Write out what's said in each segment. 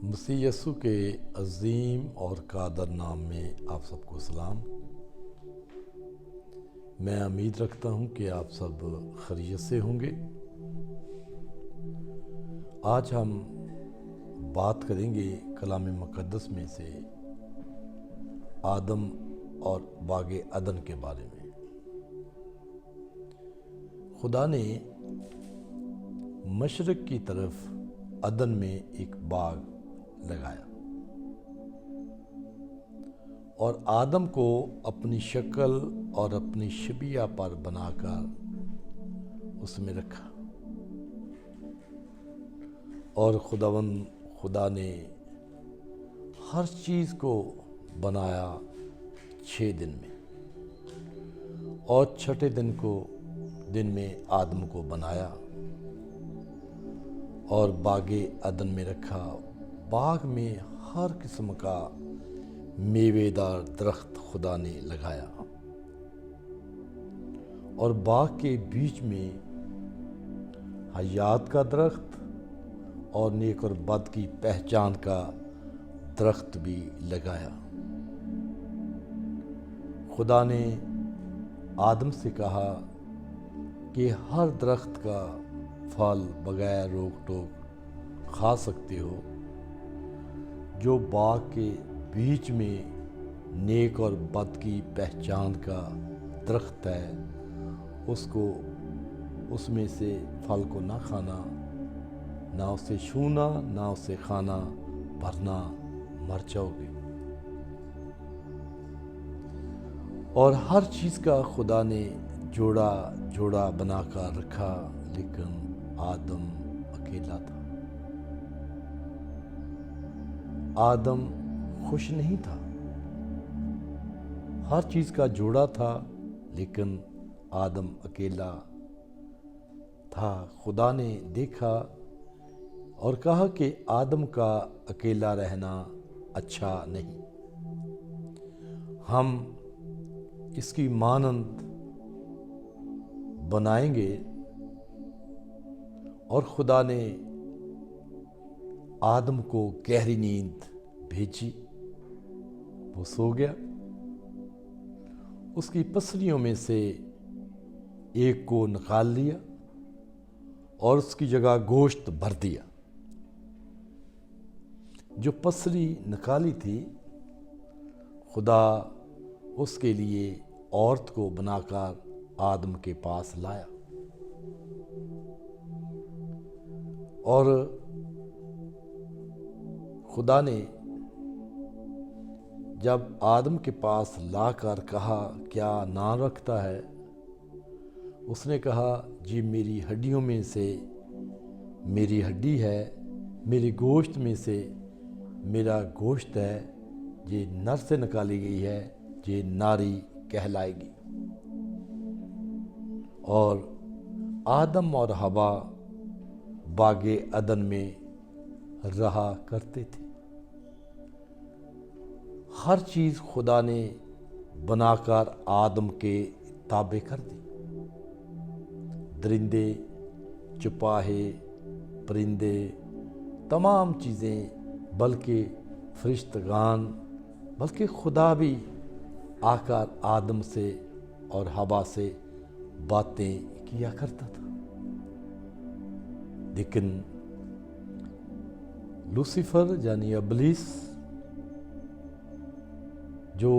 مسیح یسوع کے عظیم اور قادر نام میں آپ سب کو سلام۔ میں امید رکھتا ہوں کہ آپ سب خیریت سے ہوں گے۔ آج ہم بات کریں گے کلام مقدس میں سے آدم اور باغ عدن کے بارے میں۔ خدا نے مشرق کی طرف عدن میں ایک باغ لگایا اور آدم کو اپنی شکل اور اپنی شبیہ پر بنا کر اس میں رکھا، اور خدا نے ہر چیز کو بنایا 6 دن میں، اور چھٹے دن میں آدم کو بنایا اور باغ عدن میں رکھا۔ باغ میں ہر قسم کا میوے دار درخت خدا نے لگایا، اور باغ کے بیچ میں حیات کا درخت اور نیک اور بد کی پہچان کا درخت بھی لگایا۔ خدا نے آدم سے کہا کہ ہر درخت کا پھل بغیر روک ٹوک کھا سکتے ہو، جو باغ کے بیچ میں نیک اور بد کی پہچان کا درخت ہے اس میں سے پھل کو نہ کھانا، نہ اسے چھونا، نہ اسے کھانا، ورنہ مر جاؤ گے۔ اور ہر چیز کا خدا نے جوڑا بنا کر رکھا، لیکن آدم اکیلا تھا۔ آدم خوش نہیں تھا۔ ہر چیز کا جوڑا تھا، لیکن آدم اکیلا تھا۔ خدا نے دیکھا اور کہا کہ آدم کا اکیلا رہنا اچھا نہیں، ہم اس کی مانند بنائیں گے۔ اور خدا نے آدم کو گہری نیند بھیجی، وہ سو گیا۔ اس کی پسلیوں میں سے ایک کو نکال لیا اور اس کی جگہ گوشت بھر دیا۔ جو پسلی نکالی تھی، خدا اس کے لیے عورت کو بنا کر آدم کے پاس لایا، اور خدا نے جب آدم کے پاس لا کر کہا کیا نام رکھتا ہے، اس نے کہا جی میری ہڈیوں میں سے میری ہڈی ہے، میری گوشت میں سے میرا گوشت ہے، یہ نر سے نکالی گئی ہے، یہ ناری کہلائے گی۔ اور آدم اور حوا باغ عدن میں رہا کرتے تھے۔ ہر چیز خدا نے بنا کر آدم کے تابع کر دی، درندے، چپاہے، پرندے، تمام چیزیں، بلکہ فرشتگان، بلکہ خدا بھی آ کر آدم سے اور حوا سے باتیں کیا کرتا تھا۔ لیکن لوسیفر یعنی ابلیس، جو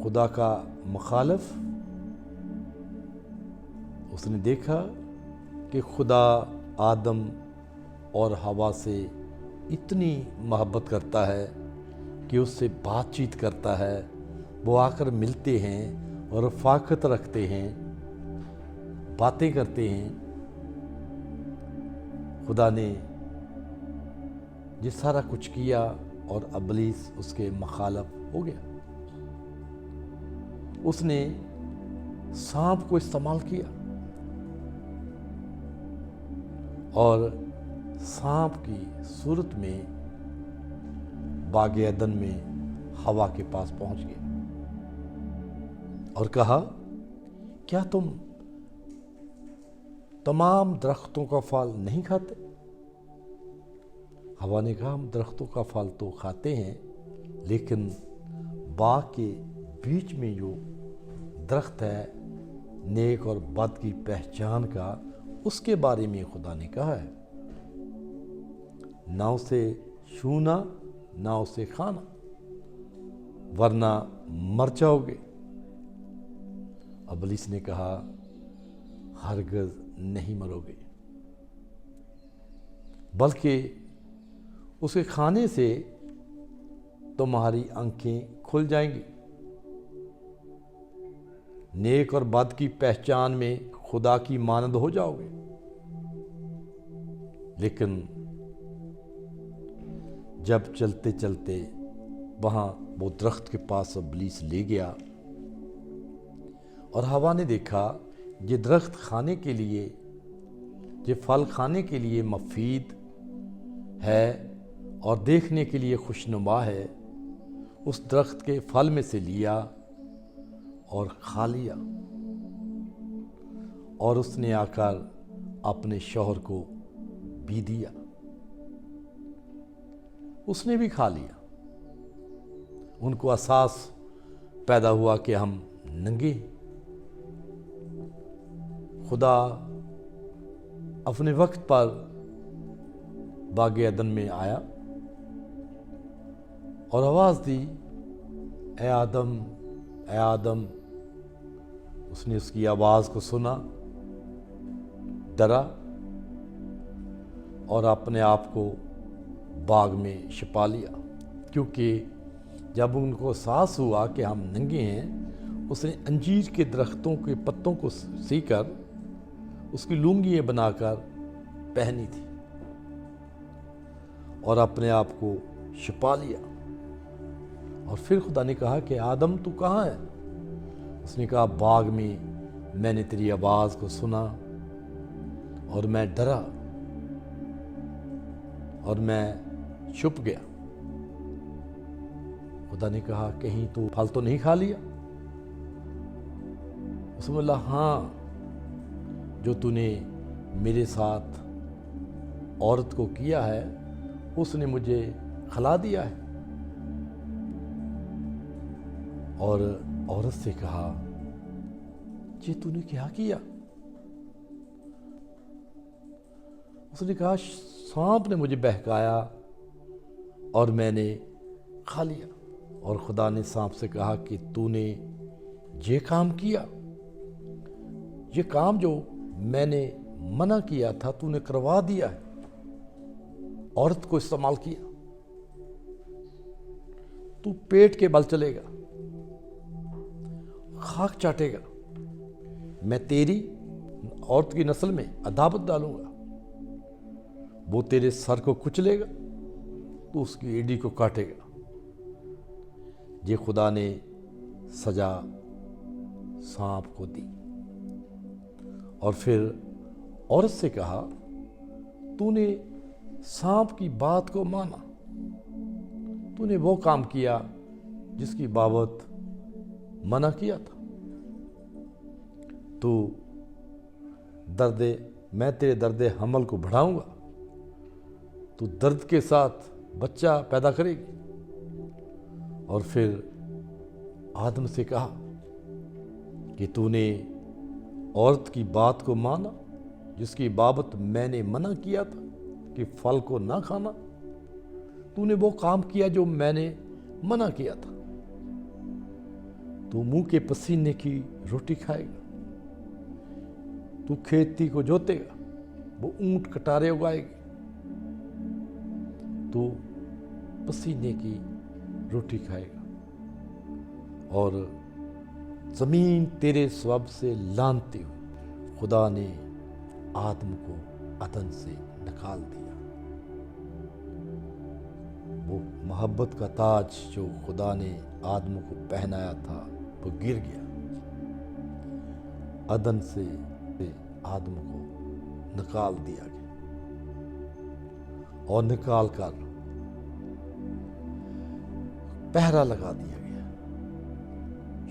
خدا کا مخالف، اس نے دیکھا کہ خدا آدم اور حوا سے اتنی محبت کرتا ہے کہ اس سے بات چیت کرتا ہے، وہ آ کر ملتے ہیں اور رفاقت رکھتے ہیں، باتیں کرتے ہیں۔ خدا نے یہ سارا کچھ کیا اور ابلیس اس کے مخالف ہو گیا۔ اس نے سانپ کو استعمال کیا، اور سانپ کی صورت میں باغ عدن میں حوا کے پاس پہنچ گیا اور کہا کیا تم تمام درختوں کا پھل نہیں کھاتے؟ हवा ने कहा हम दरख्तों का फल तो खाते हैं, लेकिन बाग के बीच में जो दरख्त है नेक और बद की पहचान का, उसके बारे में खुदा ने कहा है, ना उसे छूना ना उसे खाना, वरना मर जाओगे। इब्लीस ने कहा हरगिज़ नहीं मरोगे, बल्कि उसे खाने से तुम्हारी आंखें खुल जाएंगी, नेक और बद की पहचान में खुदा की मानद हो जाओगे। लेकिन जब चलते चलते वहाँ वो दरख्त के पास इब्लीस ले गया और हवा ने देखा ये दरख्त खाने के लिए, ये फल खाने के लिए मुफीद है और देखने के लिए खुशनुमा है, उस दरख्त के फल में से लिया और खा लिया। और उसने आकर अपने शौहर को भी दिया, उसने भी खा लिया। उनको एहसास पैदा हुआ कि हम नंगे। खुदा अपने वक्त पर बागे अदन में आया और आवाज़ दी, ए आदम, ए आदम। उसने उसकी आवाज़ को सुना, डरा और अपने आप को बाग में छिपा लिया, क्योंकि जब उनको एहसास हुआ कि हम नंगे हैं, उसने अंजीर के दरख्तों के पत्तों को सीकर उसकी लुंगियाँ बनाकर पहनी थी और अपने आप को छिपा लिया। और फिर खुदा ने कहा कि आदम तू कहाँ है? उसने कहा बाग में मैंने तेरी आवाज़ को सुना और मैं डरा और मैं छुप गया। खुदा ने कहा कहीं तू फल तो नहीं खा लिया? उसने बोला हाँ, जो तूने मेरे साथ औरत को किया है उसने मुझे खिला दिया है। और औरत से कहा ये तूने क्या किया? उसने कहा सांप ने मुझे बहकाया और मैंने खा लिया। और खुदा ने सांप से कहा कि तूने ये काम किया, ये काम जो मैंने मना किया था तूने करवा दिया है। औरत को इस्तेमाल किया, तू पेट के बल चलेगा, खाक चाटेगा। मैं तेरी औरत की नस्ल में अदावत डालूंगा, वो तेरे सर को कुचलेगा, तो उसकी एड़ी को काटेगा। ये खुदा ने सजा सांप को दी। और फिर औरत से कहा तूने सांप की बात को माना, तूने वो काम किया जिसकी बाबत मना किया था। तो मैं तेरे दर्द हमल को बढ़ाऊंगा, तू दर्द के साथ बच्चा पैदा करेगी। और फिर आदम से कहा कि तूने औरत की बात को माना जिसकी बाबत मैंने मना किया था कि फल को ना खाना। तूने वो काम किया जो मैंने मना किया था। तू मुंह के पसीने की रोटी खाएगा, तू खेती को जोतेगा, वो ऊंट कटारे उगाएगी, तू पसीने की रोटी खाएगा और जमीन तेरे स्वभाव से लानते हुए खुदा ने आदम को अदन से निकाल दिया। वो मोहब्बत का ताज जो खुदा ने आदम को पहनाया था वो गिर गया। अदन से आदम को निकाल दिया गया और निकाल कर पहरा लगा दिया गया,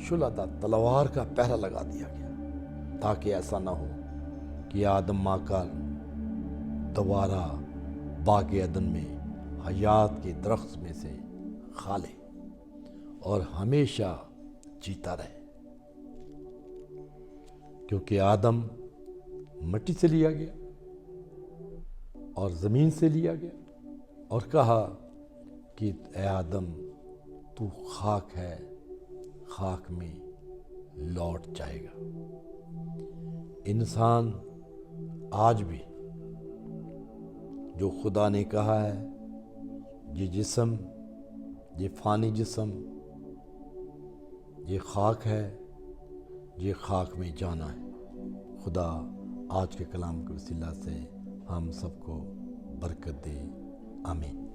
शुलदा तलवार का पहरा लगा दिया गया, ताकि ऐसा ना हो कि आदम आकर दोबारा बागे अदन में حیات کے درخت میں سے کھا لے اور ہمیشہ جیتا رہے، کیونکہ آدم مٹی سے لیا گیا اور زمین سے لیا گیا، اور کہا کہ اے آدم تو خاک ہے، خاک میں لوٹ جائے گا۔ انسان آج بھی جو خدا نے کہا ہے یہ جسم، یہ فانی جسم، یہ خاک ہے، یہ خاک میں جانا ہے۔ خدا آج کے کلام کے وسیلہ سے ہم سب کو برکت دے، آمین۔